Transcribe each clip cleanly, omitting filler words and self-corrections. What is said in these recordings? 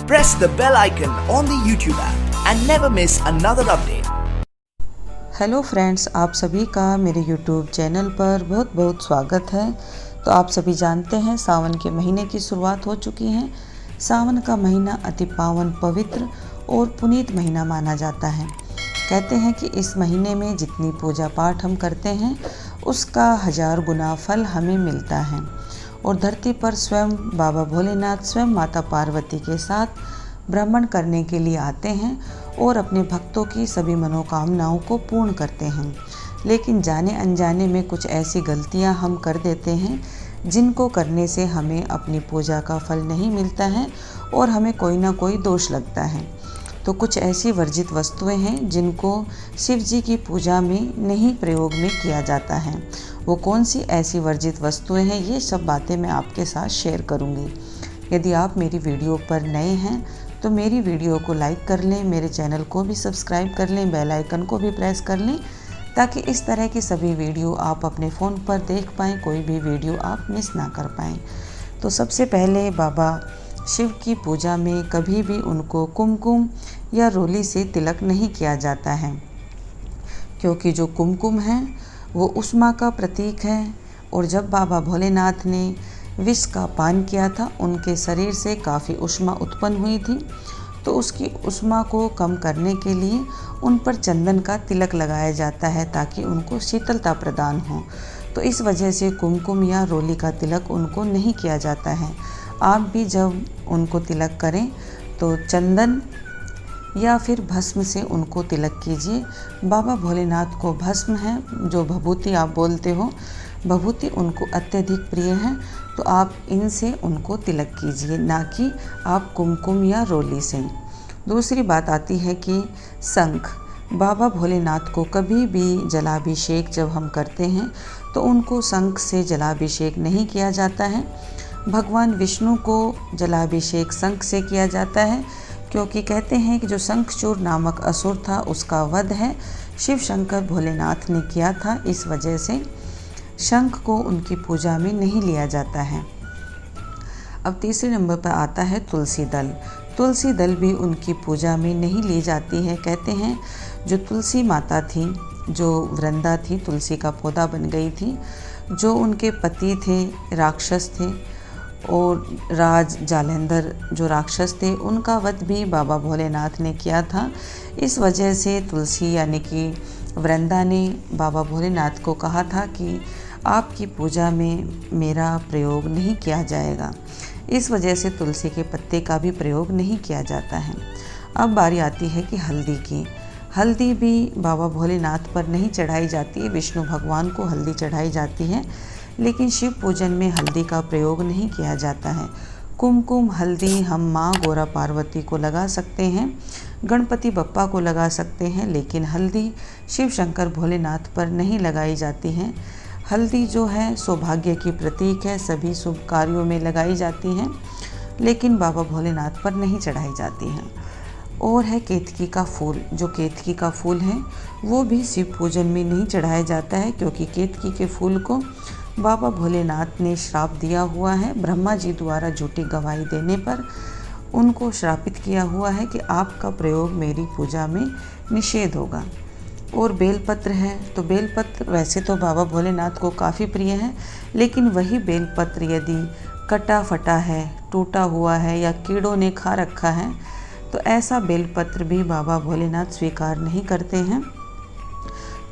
press the bell icon on the YouTube app and never miss another update. Hello friends, आप सभी का मेरे YouTube channel पर बहुत बहुत स्वागत है। तो आप सभी जानते हैं सावन के महीने की शुरुआत हो चुकी है। सावन का महीना अति पावन, पवित्र और पुनीत महीना माना जाता है। कहते हैं कि इस महीने में जितनी पूजा पाठ हम करते हैं उसका 1000 गुना फल हमें मिलता है। और धरती पर स्वयं बाबा भोलेनाथ स्वयं माता पार्वती के साथ भ्रमण करने के लिए आते हैं और अपने भक्तों की सभी मनोकामनाओं को पूर्ण करते हैं। लेकिन जाने अनजाने में कुछ ऐसी गलतियां हम कर देते हैं जिनको करने से हमें अपनी पूजा का फल नहीं मिलता है और हमें कोई ना कोई दोष लगता है। तो कुछ ऐसी वर्जित वस्तुएं हैं जिनको शिव जी की पूजा में नहीं प्रयोग में किया जाता है। वो कौन सी ऐसी वर्जित वस्तुएं हैं, ये सब बातें मैं आपके साथ शेयर करूंगी। यदि आप मेरी वीडियो पर नए हैं तो मेरी वीडियो को लाइक कर लें, मेरे चैनल को भी सब्सक्राइब कर लें, बेल आइकन को भी प्रेस कर लें ताकि इस तरह की सभी वीडियो आप अपने फ़ोन पर देख पाएँ, कोई भी वीडियो आप मिस ना कर पाएँ। तो सबसे पहले बाबा शिव की पूजा में कभी भी उनको कुमकुम या रोली से तिलक नहीं किया जाता है, क्योंकि जो कुमकुम है वो उष्मा का प्रतीक है। और जब बाबा भोलेनाथ ने विष का पान किया था उनके शरीर से काफ़ी उष्मा उत्पन्न हुई थी, तो उसकी उष्मा को कम करने के लिए उन पर चंदन का तिलक लगाया जाता है ताकि उनको शीतलता प्रदान हो। तो इस वजह से कुमकुम या रोली का तिलक उनको नहीं किया जाता है। आप भी जब उनको तिलक करें तो चंदन या फिर भस्म से उनको तिलक कीजिए। बाबा भोलेनाथ को भस्म है, जो भभूति आप बोलते हो, भभूति उनको अत्यधिक प्रिय है, तो आप इनसे उनको तिलक कीजिए, ना कि आप कुमकुम या रोली से। दूसरी बात आती है कि शंख। बाबा भोलेनाथ को कभी भी जलाभिषेक जब हम करते हैं तो उनको शंख से जलाभिषेक नहीं किया जाता है। भगवान विष्णु को जलाभिषेक शंख से किया जाता है, क्योंकि कहते हैं कि जो शंखचूर नामक असुर था उसका वध है शिव शंकर भोलेनाथ ने किया था। इस वजह से शंख को उनकी पूजा में नहीं लिया जाता है। अब तीसरे नंबर पर आता है तुलसी दल। तुलसी दल भी उनकी पूजा में नहीं ली जाती है। कहते हैं जो तुलसी माता थी, जो वृंदा थी, तुलसी का पौधा बन गई थी, जो उनके पति थे राक्षस थे और राज जालंधर जो राक्षस थे उनका वध भी बाबा भोलेनाथ ने किया था। इस वजह से तुलसी यानी कि वृंदा ने बाबा भोलेनाथ को कहा था कि आपकी पूजा में मेरा प्रयोग नहीं किया जाएगा। इस वजह से तुलसी के पत्ते का भी प्रयोग नहीं किया जाता है। अब बारी आती है कि हल्दी की। हल्दी भी बाबा भोलेनाथ पर नहीं चढ़ाई जाती है, विष्णु भगवान को हल्दी चढ़ाई जाती है, लेकिन शिव पूजन में हल्दी का प्रयोग नहीं किया जाता है। कुमकुम हल्दी हम माँ गौरा पार्वती को लगा सकते हैं, गणपति बप्पा को लगा सकते हैं, लेकिन हल्दी शिव शंकर भोलेनाथ पर नहीं लगाई जाती है। हल्दी जो है सौभाग्य की प्रतीक है, सभी शुभ कार्यों में लगाई जाती हैं, लेकिन बाबा भोलेनाथ पर नहीं चढ़ाई जाती हैं। और है केतकी का फूल। जो केतकी का फूल है वो भी शिव पूजन में नहीं चढ़ाया जाता है, क्योंकि केतकी के फूल को बाबा भोलेनाथ ने श्राप दिया हुआ है। ब्रह्मा जी द्वारा झूठी गवाही देने पर उनको श्रापित किया हुआ है कि आपका प्रयोग मेरी पूजा में निषेध होगा। और बेलपत्र है, तो बेलपत्र वैसे तो बाबा भोलेनाथ को काफ़ी प्रिय है, लेकिन वही बेलपत्र यदि कटा फटा है, टूटा हुआ है या कीड़ों ने खा रखा है तो ऐसा बेलपत्र भी बाबा भोलेनाथ स्वीकार नहीं करते हैं।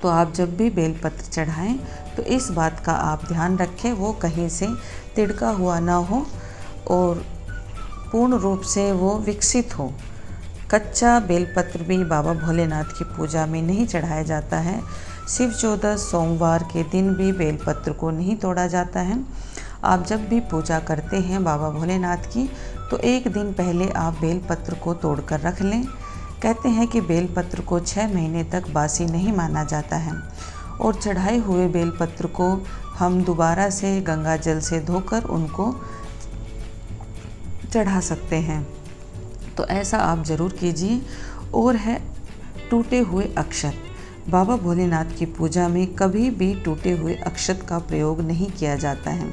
तो आप जब भी बेलपत्र चढ़ाएं तो इस बात का आप ध्यान रखें वो कहीं से तिड़का हुआ ना हो और पूर्ण रूप से वो विकसित हो। कच्चा बेलपत्र भी बाबा भोलेनाथ की पूजा में नहीं चढ़ाया जाता है। शिव चौदस सोमवार के दिन भी बेलपत्र को नहीं तोड़ा जाता है। आप जब भी पूजा करते हैं बाबा भोलेनाथ की तो एक दिन पहले आप बेलपत्र को तोड़कर रख लें। कहते हैं कि बेलपत्र को 6 महीने तक बासी नहीं माना जाता है और चढ़ाए हुए बेलपत्र को हम दोबारा से गंगा जल से धोकर उनको चढ़ा सकते हैं। तो ऐसा आप ज़रूर कीजिए। और है टूटे हुए अक्षत। बाबा भोलेनाथ की पूजा में कभी भी टूटे हुए अक्षत का प्रयोग नहीं किया जाता है।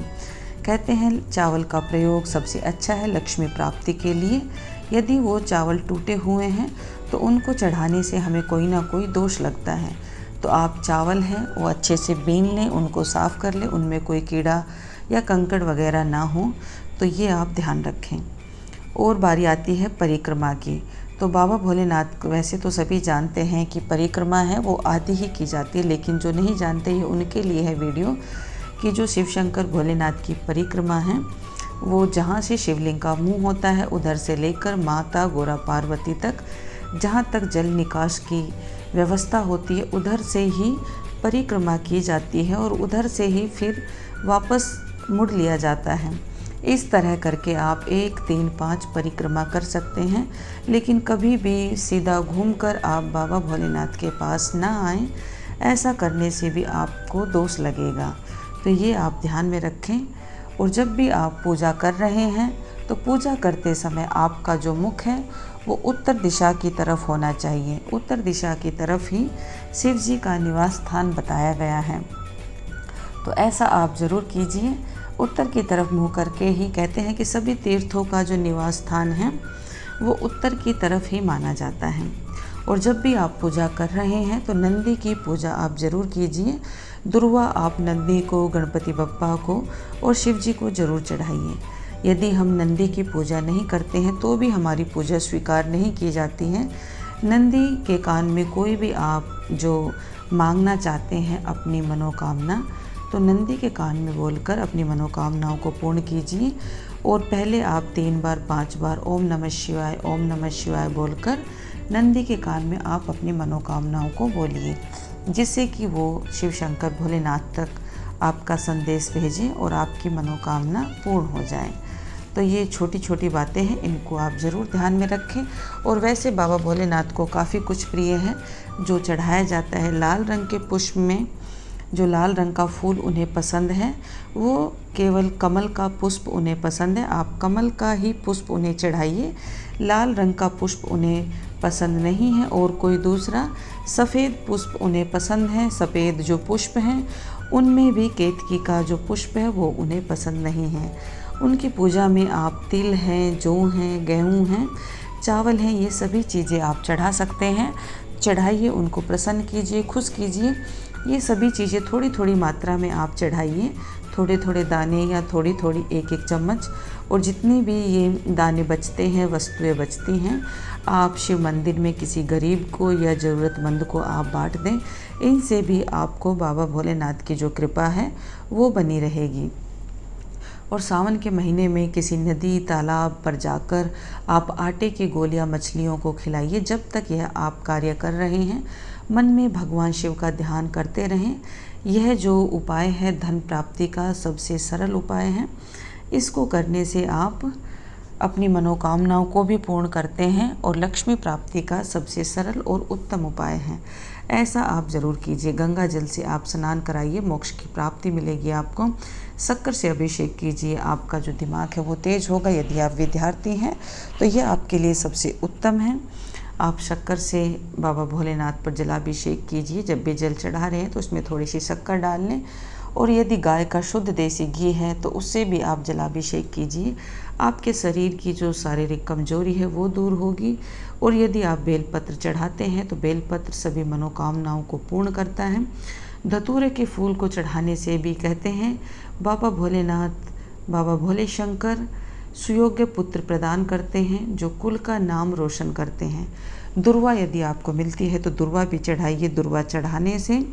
कहते हैं चावल का प्रयोग सबसे अच्छा है लक्ष्मी प्राप्ति के लिए। यदि वो चावल टूटे हुए हैं तो उनको चढ़ाने से हमें कोई ना कोई दोष लगता है। तो आप चावल हैं वो अच्छे से बीन लें, उनको साफ़ कर लें, उनमें कोई कीड़ा या कंकड़ वगैरह ना हो, तो ये आप ध्यान रखें। और बारी आती है परिक्रमा की। तो बाबा भोलेनाथ को वैसे तो सभी जानते हैं कि परिक्रमा है वो आधी ही की जाती है, लेकिन जो नहीं जानते ये उनके लिए है वीडियो कि जो शिव शंकर भोलेनाथ की परिक्रमा है वो जहाँ से शिवलिंग का मुंह होता है उधर से लेकर माता गोरा पार्वती तक, जहाँ तक जल निकास की व्यवस्था होती है उधर से ही परिक्रमा की जाती है और उधर से ही फिर वापस मुड़ लिया जाता है। इस तरह करके आप 1, 3, 5 परिक्रमा कर सकते हैं, लेकिन कभी भी सीधा घूमकर आप बाबा भोलेनाथ के पास ना आएँ। ऐसा करने से भी आपको दोष लगेगा, तो ये आप ध्यान में रखें। और जब भी आप पूजा कर रहे हैं तो पूजा करते समय आपका जो मुख है वो उत्तर दिशा की तरफ होना चाहिए। उत्तर दिशा की तरफ ही शिव जी का निवास स्थान बताया गया है, तो ऐसा आप ज़रूर कीजिए। उत्तर की तरफ मुँह करके ही कहते हैं कि सभी तीर्थों का जो निवास स्थान है वो उत्तर की तरफ ही माना जाता है। और जब भी आप पूजा कर रहे हैं तो नंदी की पूजा आप ज़रूर कीजिए। दुर्वा आप नंदी को, गणपति बप्पा को और शिव जी को ज़रूर चढ़ाइए। यदि हम नंदी की पूजा नहीं करते हैं तो भी हमारी पूजा स्वीकार नहीं की जाती है। नंदी के कान में कोई भी आप जो मांगना चाहते हैं अपनी मनोकामना, तो नंदी के कान में बोलकर अपनी मनोकामनाओं को पूर्ण कीजिए। और पहले आप 3 बार 5 बार ओम नमः शिवाय, ओम नमः शिवाय बोलकर नंदी के कान में आप अपनी मनोकामनाओं को बोलिए, जिससे कि वो शिव शंकर भोलेनाथ तक आपका संदेश भेजें और आपकी मनोकामना पूर्ण हो जाए। तो ये छोटी छोटी बातें हैं, इनको आप ज़रूर ध्यान में रखें। और वैसे बाबा भोलेनाथ को काफ़ी कुछ प्रिय है जो चढ़ाया जाता है। लाल रंग के पुष्प में जो लाल रंग का फूल उन्हें पसंद है, वो केवल कमल का पुष्प उन्हें पसंद है। आप कमल का ही पुष्प उन्हें चढ़ाइए, लाल रंग का पुष्प उन्हें पसंद नहीं है। और कोई दूसरा सफ़ेद पुष्प उन्हें पसंद है। सफ़ेद जो पुष्प हैं उनमें भी केतकी का जो पुष्प है वो उन्हें पसंद नहीं है। उनकी पूजा में आप तिल हैं, जौ हैं, गेहूँ हैं, चावल हैं, ये सभी चीज़ें आप चढ़ा सकते हैं। चढ़ाइए, उनको प्रसन्न कीजिए, खुश कीजिए। ये सभी चीज़ें थोड़ी थोड़ी मात्रा में आप चढ़ाइए, थोड़े थोड़े दाने या थोड़ी थोड़ी 1-1 चम्मच। और जितने भी ये दाने बचते हैं, वस्तुएं बचती हैं, आप शिव मंदिर में किसी गरीब को या ज़रूरतमंद को आप बांट दें। इनसे भी आपको बाबा भोलेनाथ की जो कृपा है वो बनी रहेगी। और सावन के महीने में किसी नदी तालाब पर जाकर आप आटे की गोलियां मछलियों को खिलाइए। जब तक यह आप कार्य कर रहे हैं मन में भगवान शिव का ध्यान करते रहें। यह जो उपाय है धन प्राप्ति का सबसे सरल उपाय है। इसको करने से आप अपनी मनोकामनाओं को भी पूर्ण करते हैं और लक्ष्मी प्राप्ति का सबसे सरल और उत्तम उपाय है। ऐसा आप ज़रूर कीजिए। गंगा जल से आप स्नान कराइए, मोक्ष की प्राप्ति मिलेगी आपको। शक्कर से अभिषेक कीजिए, आपका जो दिमाग है वो तेज होगा। यदि आप विद्यार्थी हैं तो यह आपके लिए सबसे उत्तम है। आप शक्कर से बाबा भोलेनाथ पर जलाभिषेक कीजिए। जब भी जल चढ़ा रहे हैं तो उसमें थोड़ी सी शक्कर डाल लें। और यदि गाय का शुद्ध देसी घी है तो उससे भी आप जलाभिषेक कीजिए। आपके शरीर की जो शारीरिक कमजोरी है वो दूर होगी। और यदि आप बेलपत्र चढ़ाते हैं तो बेलपत्र सभी मनोकामनाओं को पूर्ण करता है। धतूरे के फूल को चढ़ाने से भी कहते हैं बाबा भोलेनाथ, बाबा भोले शंकर सुयोग्य पुत्र प्रदान करते हैं जो कुल का नाम रोशन करते हैं। दुर्वा यदि आपको मिलती है तो दुर्वा भी चढ़ाइए। दुर्वा चढ़ाने से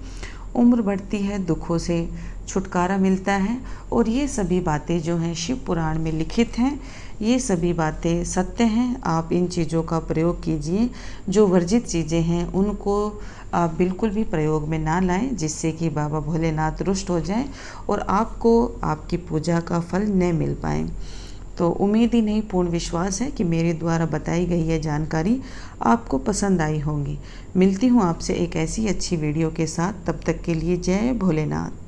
उम्र बढ़ती है, दुखों से छुटकारा मिलता है। और ये सभी बातें जो हैं शिव पुराण में लिखित हैं, ये सभी बातें सत्य हैं। आप इन चीज़ों का प्रयोग कीजिए। जो वर्जित चीज़ें हैं उनको आप बिल्कुल भी प्रयोग में ना लाएं, जिससे कि बाबा भोलेनाथ रुष्ट हो जाएं और आपको आपकी पूजा का फल न मिल पाए। तो उम्मीद ही नहीं, पूर्ण विश्वास है कि मेरे द्वारा बताई गई यह जानकारी आपको पसंद आई होगी। मिलती हूँ आपसे एक ऐसी अच्छी वीडियो के साथ। तब तक के लिए जय भोलेनाथ।